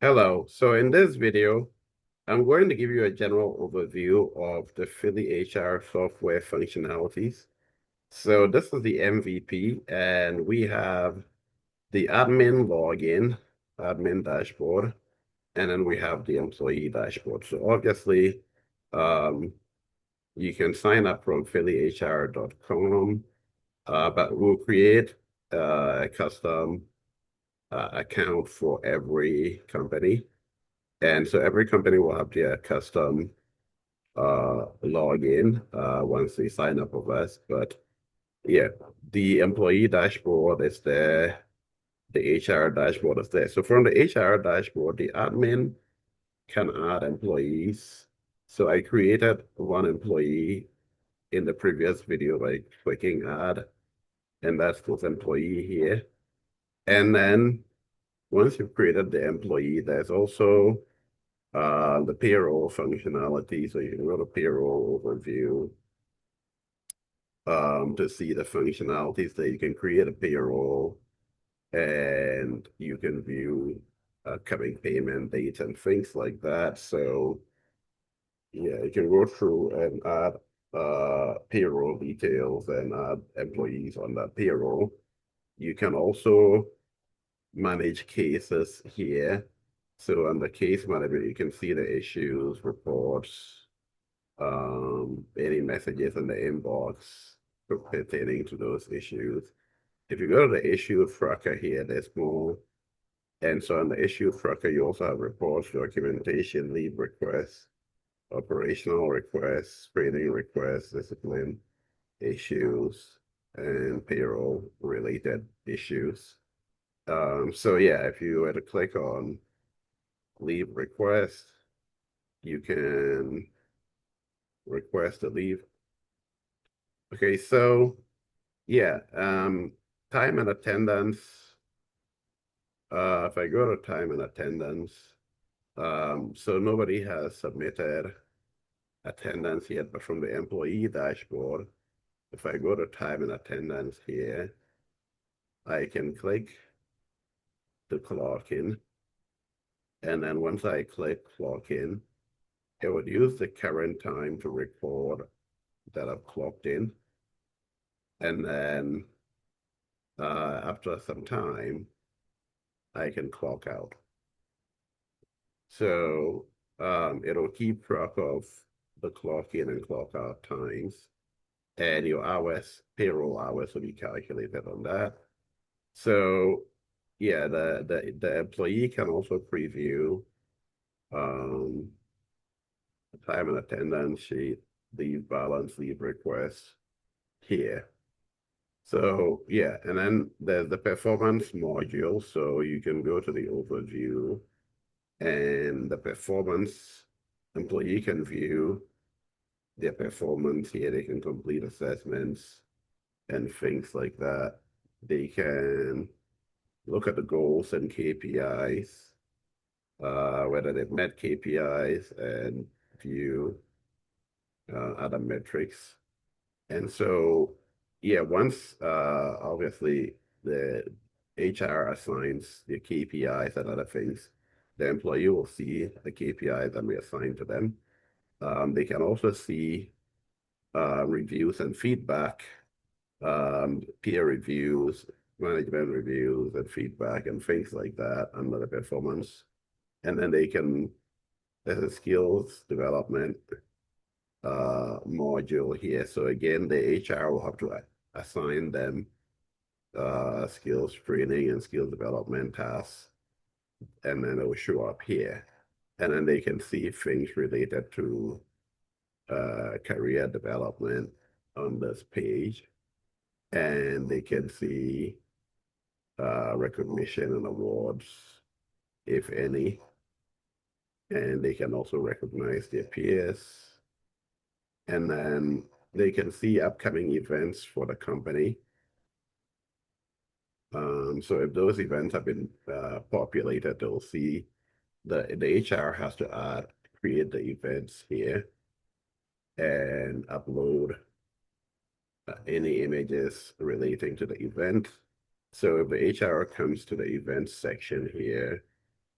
Hello. So in this video, I'm going to give you a general overview of the Philly HR software functionalities. So this is the MVP, and we have the admin login, admin dashboard, and then we have the employee dashboard. So obviously, um, you can sign up from phillyhr.com, but we'll create a custom account for every company. And so every company will have their custom login once they sign up with us. But yeah, the employee dashboard is there, the HR dashboard is there. So from the HR dashboard, the admin can add employees. So I created one employee in the previous video by clicking add, and that's this employee here. And then once you've created the employee, there's also the payroll functionality. So you can go to payroll overview to see the functionalities that you can create a payroll and you can view upcoming payment dates and things like that. So yeah, you can go through and add payroll details and add employees on that payroll. You can also manage cases here. So under case management, you can see the issues, reports, any messages in the inbox pertaining to those issues. If you go to the issue tracker here, there's more. And so on the issue tracker, you also have reports, documentation, leave requests, operational requests, training requests, discipline issues, and payroll related issues. So yeah, if you were to click on leave request, you can request a leave. Okay, so yeah, time and attendance. If I go to time and attendance, so nobody has submitted attendance yet, but from the employee dashboard, if I go to time and attendance here, I can click to clock in. And then once I click clock in, it would use the current time to record that I've clocked in. And then after some time, I can clock out. So it'll keep track of the clock in and clock out times, and your hours, payroll hours will be calculated on that. So yeah, the employee can also preview um, time and attendance sheet, leave balance, leave requests here. So yeah, and then there's the performance module. So you can go to the overview and the performance employee can view their performance here. They can complete assessments and things like that. They can look at the goals and KPIs, whether they've met KPIs and view other metrics. And so, yeah, once obviously the HR assigns the KPIs and other things, the employee will see the KPIs that we assign to them. They can also see reviews and feedback, peer reviews, management reviews and feedback and things like that under the performance. And then they can, there's a skills development module here. So again, the HR will have to assign them skills training and skill development tasks, and then it will show up here. And then they can see things related to career development on this page. And they can see recognition and awards, if any. And they can also recognize their peers. And then they can see upcoming events for the company. So if those events have been populated, they'll see the HR has to add, create the events here and upload any images relating to the event. So if the HR comes to the events section here,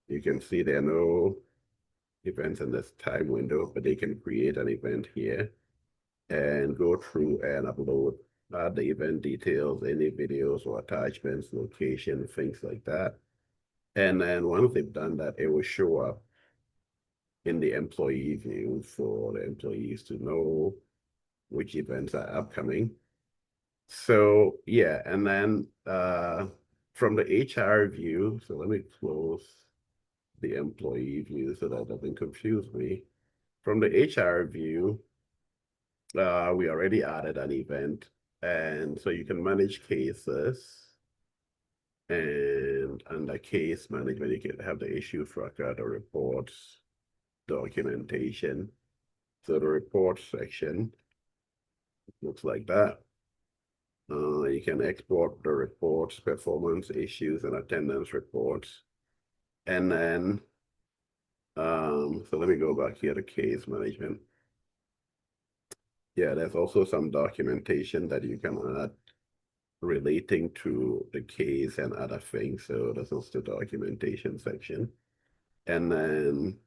You can see there are no events in this time window, but they can create an event here and go through and upload the event details, any videos or attachments, location, things like that. And then once they've done that, it will show up in the employee view for the employees to know which events are upcoming. So yeah, and then from the HR view, so let me close the employee view so that doesn't confuse me. From the HR view, we already added an event, and so you can manage cases. And under case management, you can have the issue tracker, the reports, documentation. So the report section looks like that. You can export the reports, performance issues, and attendance reports. And then, so let me go back here to case management. Yeah, there's also some documentation that you can add relating to the case and other things. So this is the documentation section. And then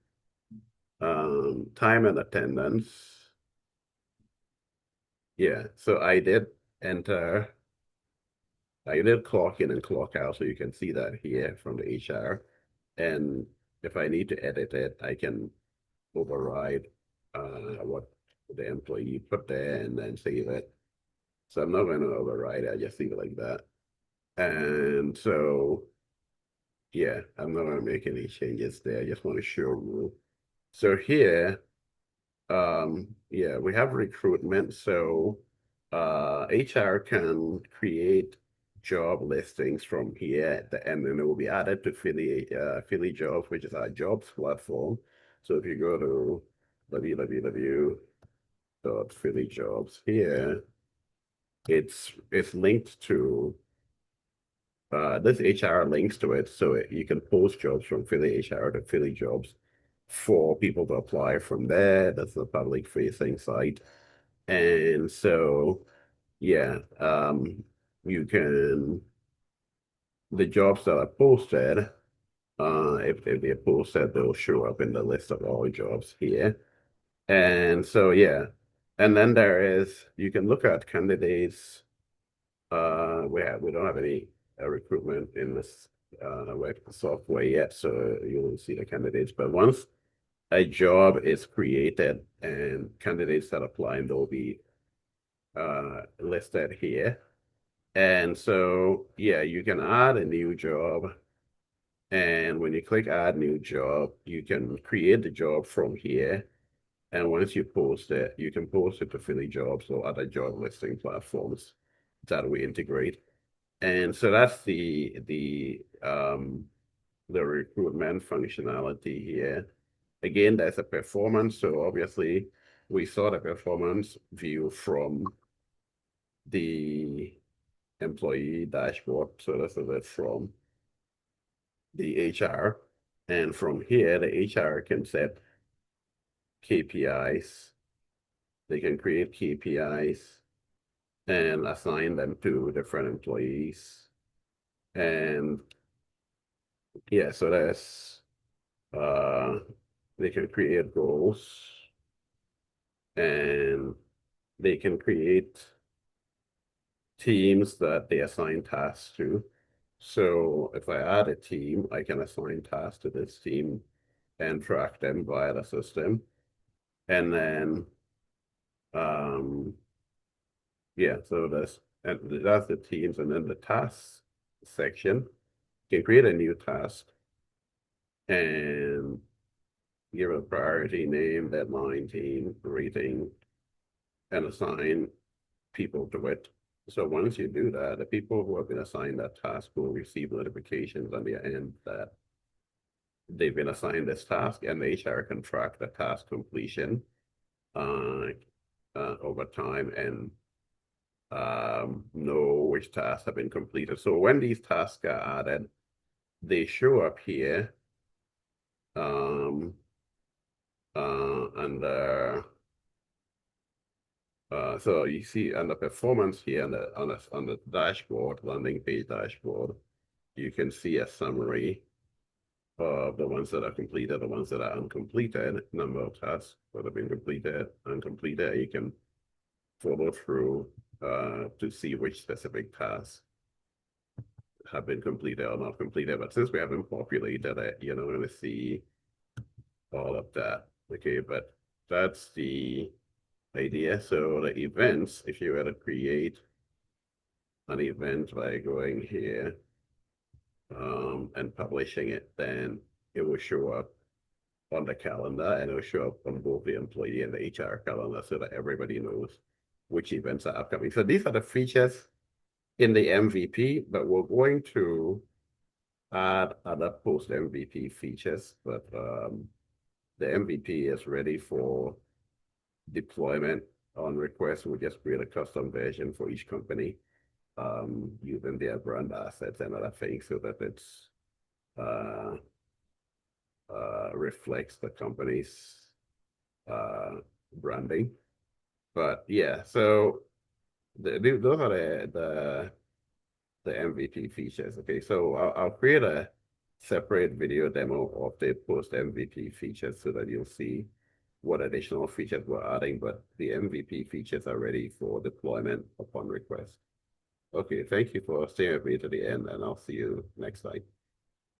time and attendance. Yeah, so I did clock in and clock out, so you can see that here from the HR. And if I need to edit it, I can override what the employee put there and then save it. So I'm not going to override it, I just leave it like that. And so, yeah, I'm not going to make any changes there. I just want to show you. So here, yeah, we have recruitment. So HR can create job listings from here, and then it will be added to Philly Jobs, which is our jobs platform. So if you go to www.phillyjobs here, it's linked to this HR links to it, so you can post jobs from Philly HR to Philly Jobs for people to apply from there. That's a public facing site. And so, yeah, you can, the jobs that are posted, if they're posted, they'll show up in the list of all jobs here. And so, yeah, and then you can look at candidates. We don't have any recruitment in this web software yet, so you won't see the candidates. But once a job is created and candidates that apply, they'll be listed here. And so, yeah, you can add a new job. And when you click add new job, you can create the job from here. And once you post it, you can post it to Philly Jobs or other job listing platforms that we integrate. And so that's the recruitment functionality here. Again, there's a performance. So obviously we saw the performance view from the employee dashboard. So this is it from the HR. And from here, the HR can set KPIs. They can create KPIs and assign them to different employees. And yeah, so uh they can create goals and they can create teams that they assign tasks to. So if I add a team, I can assign tasks to this team and track them via the system. And then, yeah, so that's the teams. And then the tasks section, you can create a new task and give it a priority name, deadline, team, rating, and assign people to it. So once you do that, the people who have been assigned that task will receive notifications on their end that they've been assigned this task, and the HR can track the task completion uh, over time and know which tasks have been completed. So when these tasks are added, they show up here um, under so you see under performance here on the dashboard, landing page dashboard, you can see a summary the ones that are completed, the ones that are uncompleted, number of tasks that have been completed, uncompleted. You can follow through to see which specific tasks have been completed or not completed. But since we haven't populated it, you're not going to see all of that. Okay, but that's the idea. So the events, if you were to create an event by going here and publishing it, then it will show up on the calendar and it will show up on both the employee and the HR calendar so that everybody knows which events are upcoming. So these are the features in the MVP, but we're going to add other post MVP features, but the MVP is ready for deployment on request. We'll just create a custom version for each company using their brand assets and other things so that it's reflects the company's branding. But yeah, so those are the MVP features. Okay, so I'll create a separate video demo of the post MVP features so that you'll see what additional features we're adding, but the MVP features are ready for deployment upon request. Okay, thank you for staying with me to the end, and I'll see you next time.